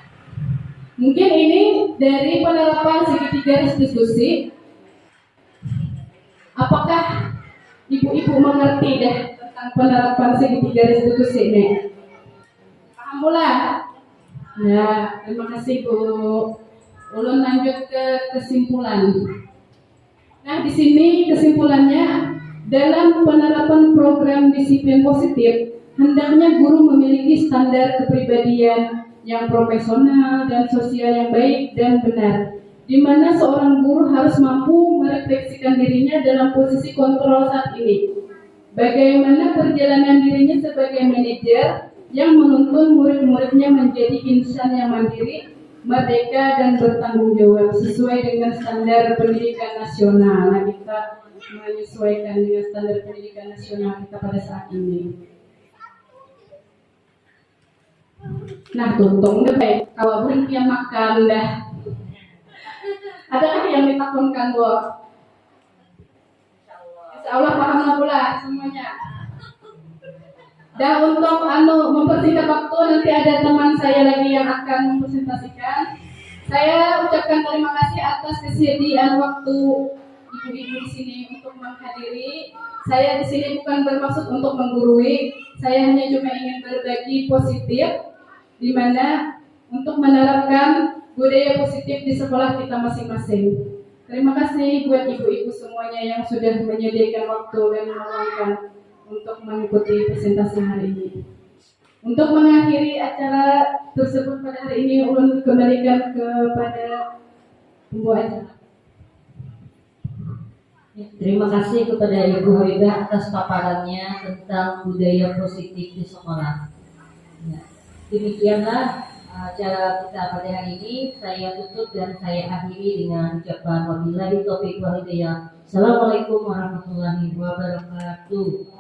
mungkin ini dari penerapan segitiga restitusi. Apakah ibu-ibu mengerti deh tentang penerapan segitiga restitusi ini? Paham pula? Ya, terima kasih Bu. Ulun lanjut ke kesimpulan. Nah, di sini kesimpulannya, dalam penerapan program disiplin positif, hendaknya guru memiliki standar kepribadian yang profesional dan sosial yang baik dan benar, di mana seorang guru harus mampu merefleksikan dirinya dalam posisi kontrol saat ini. Bagaimana perjalanan dirinya sebagai manajer yang menuntun murid-muridnya menjadi insan yang mandiri, merdeka dan bertanggung jawab sesuai dengan standar pendidikan nasional. Nah, kita menyesuaikan dengan standar pendidikan nasional kita pada saat ini. Nah, tuntung deh baik. Kalau berhenti makan dah. Adakah yang ditakunkan Bu? Insya Allah pahamlah pula semuanya. Dan untuk mempersingkat waktu, nanti ada teman saya lagi yang akan mempresentasikan. Saya ucapkan terima kasih atas kesediaan waktu ibu-ibu di sini untuk menghadiri. Saya di sini bukan bermaksud untuk menggurui, saya hanya cuma ingin berbagi positif, di mana untuk menerapkan budaya positif di sekolah kita masing-masing. Terima kasih buat ibu-ibu semuanya yang sudah menyediakan waktu dan meluangkan untuk mengikuti presentasi hari ini. Untuk mengakhiri acara tersebut pada hari ini, ulun kembalikan kepada pembawa acara. Terima kasih kepada Ibu Hoida atas paparannya tentang budaya positif di sekolah. Ya, demikianlah acara kita pada hari ini. Saya tutup dan saya akhiri dengan ucapan wabillahi taufiq wal hidayah. Assalamualaikum warahmatullahi wabarakatuh.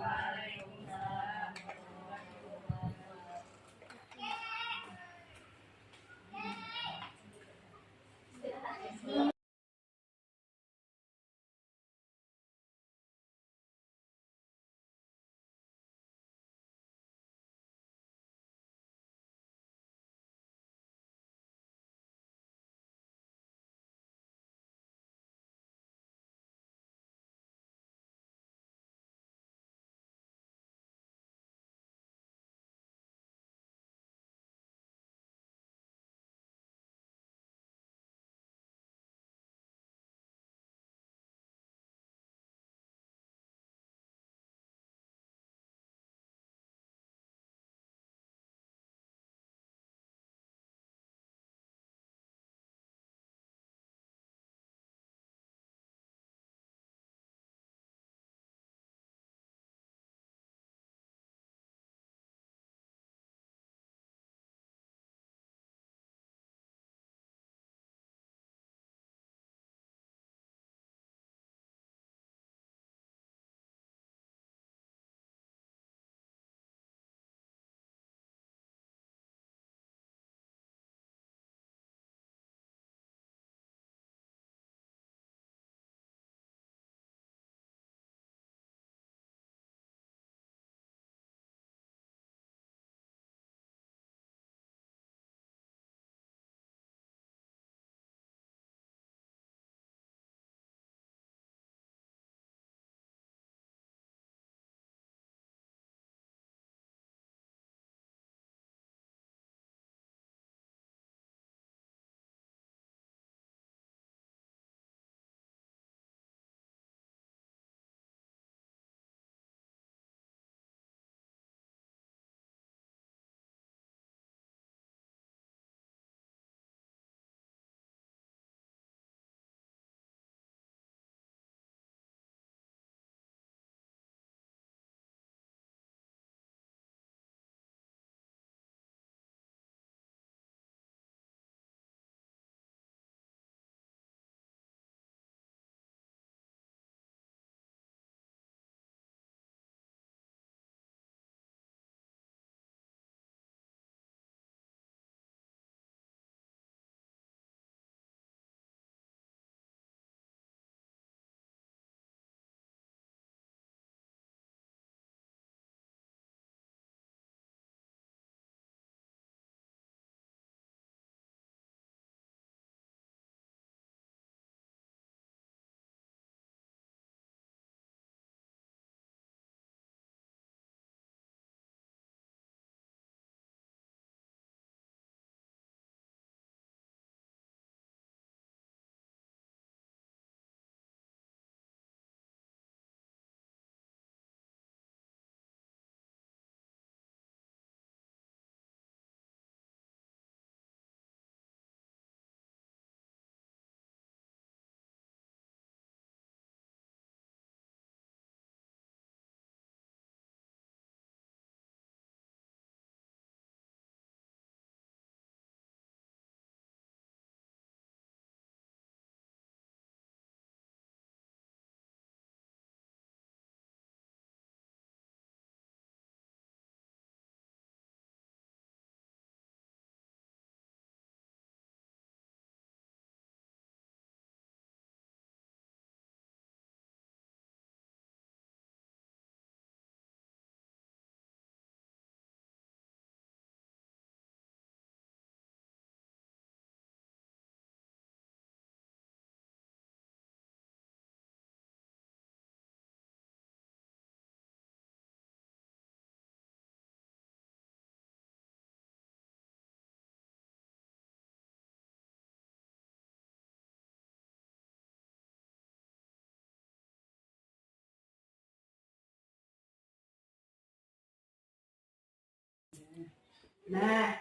Nah,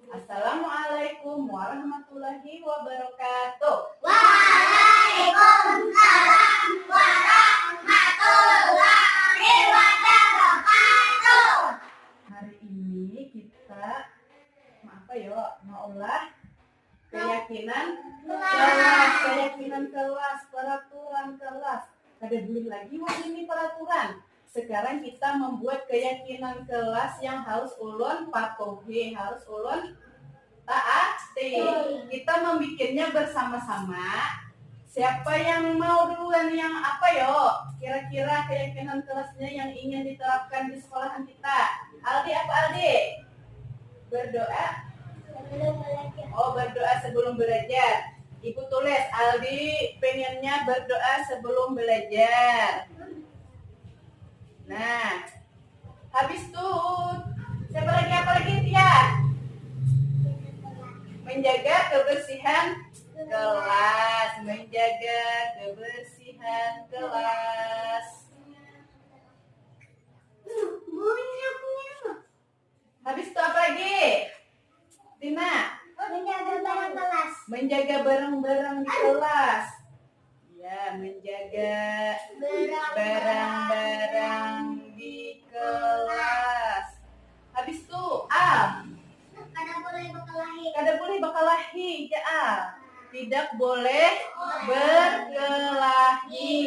Assalamualaikum warahmatullahi wabarakatuh. Waalaikumsalam warahmatullahi wabarakatuh. Hari ini kita maulah keyakinan kelas, peraturan kelas. Kada boleh lagi ini peraturan. Sekarang kita membuat keyakinan kelas yang harus ulun patuhi, harus ulun taati. Kita membikinnya bersama-sama. Siapa yang mau duluan yang kira-kira keyakinan kelasnya yang ingin diterapkan di sekolahan kita? Aldi apa Aldi? Berdoa? Berdoa sebelum belajar. Ibu tulis, Aldi pengennya berdoa sebelum belajar. Nah, habis itu apa lagi Tia? Menjaga kebersihan kelas, Habis itu apa lagi? Tina? Menjaga barang-barang di kelas. Ya, menjaga barang-barang di kelas. Habis itu kada boleh berkelahi, ya. Tidak boleh berkelahi.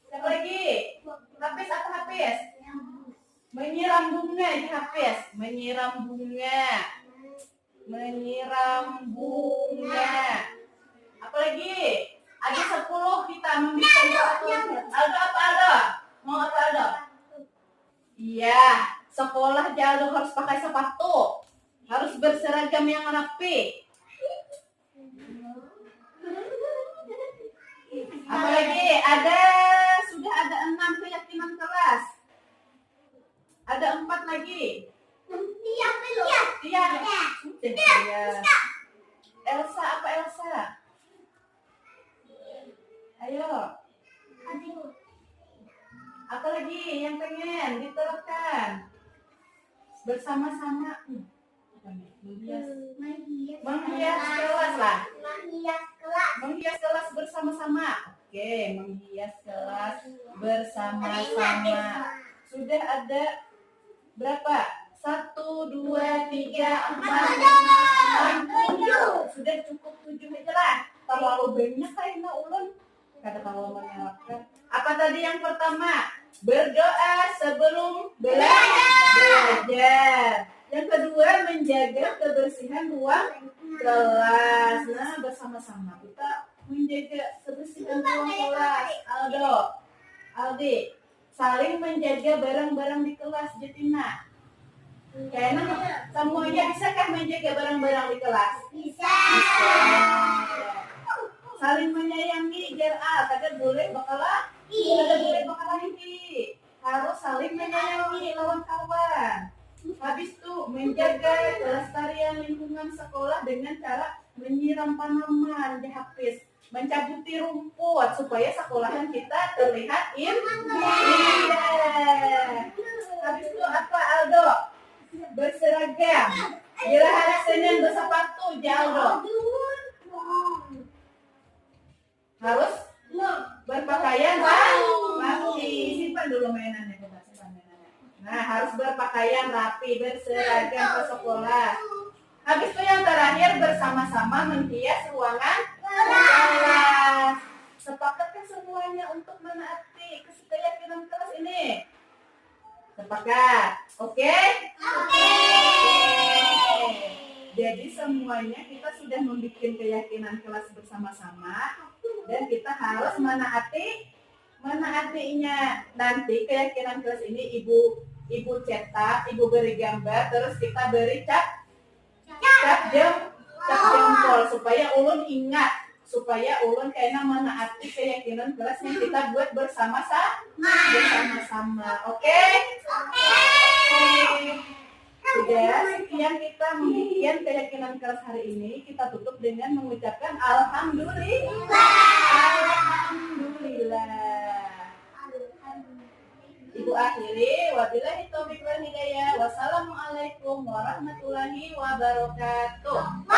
Siapa lagi? Habis? Menyiram bunga dihapis. Menyiram bunga. Apa lagi? Ada 10 kita membikin Aldo. Mau apa Aldo? Iya, sekolah Aldo harus pakai sepatu. Harus berseragam yang rapi. Apalagi sudah ada 6 keyakinan kelas. Ada 4 lagi. Iya. Elsa, apa Elsa? Ayo. Apa lagi yang pengen diterapkan? Bersama-sama. Menghias kelas lah. Menghias kelas bersama-sama. Oke, menghias kelas bersama-sama. Sudah ada berapa? 1, 2, 3, 4, 5, 6, 7. Sudah cukup 7 aja lah. Terlalu banyak kayaknya ulun. Kada terlalu menyalahkan. Apa tadi yang pertama? Berdoa sebelum belajar. Yang kedua, menjaga kebersihan ruang kelas. Nah, bersama-sama kita menjaga kebersihan ruang kelas. Aldi, saling menjaga barang-barang di kelas. Jatina, kayaknya semuanya bisakah menjaga barang-barang di kelas? Bisa. Saling menyayangi, kada boleh berkelahi. Harus saling menyayangi lawan kawan. Habis itu menjaga kelestarian lingkungan sekolah dengan cara menyiram tanaman dihapis, mencabuti rumput supaya sekolahan kita terlihat indah. Habis itu apa Aldo? Berseragam. Bila hari Senin bersepatu, Aldo. Harus berpakaian rapi. Simpan dulu mainannya. Nah, harus berpakaian rapi, berseragam ke sekolah. Habis itu yang terakhir, bersama-sama menghias ruangan kelas. Sepakatkah semuanya untuk menaati keyakinan kelas ini? Sepakat? Oke? Oke. Jadi semuanya kita sudah membuat keyakinan kelas bersama-sama dan kita harus menaatinya. Nanti keyakinan kelas ini ibu cetak, ibu beri gambar, terus kita beri cap jempol supaya ulun ingat, supaya ulun kayaknya menaati keyakinan kelas yang kita buat bersama-sama. Oke? Sudah sekian kita membuat keyakinan kelas hari ini. Kita tutup dengan mengucapkan Alhamdulillah. Ibu akhiri, wabillahi taufiq wal hidayah. Wassalamualaikum warahmatullahi wabarakatuh. wabarakatuh.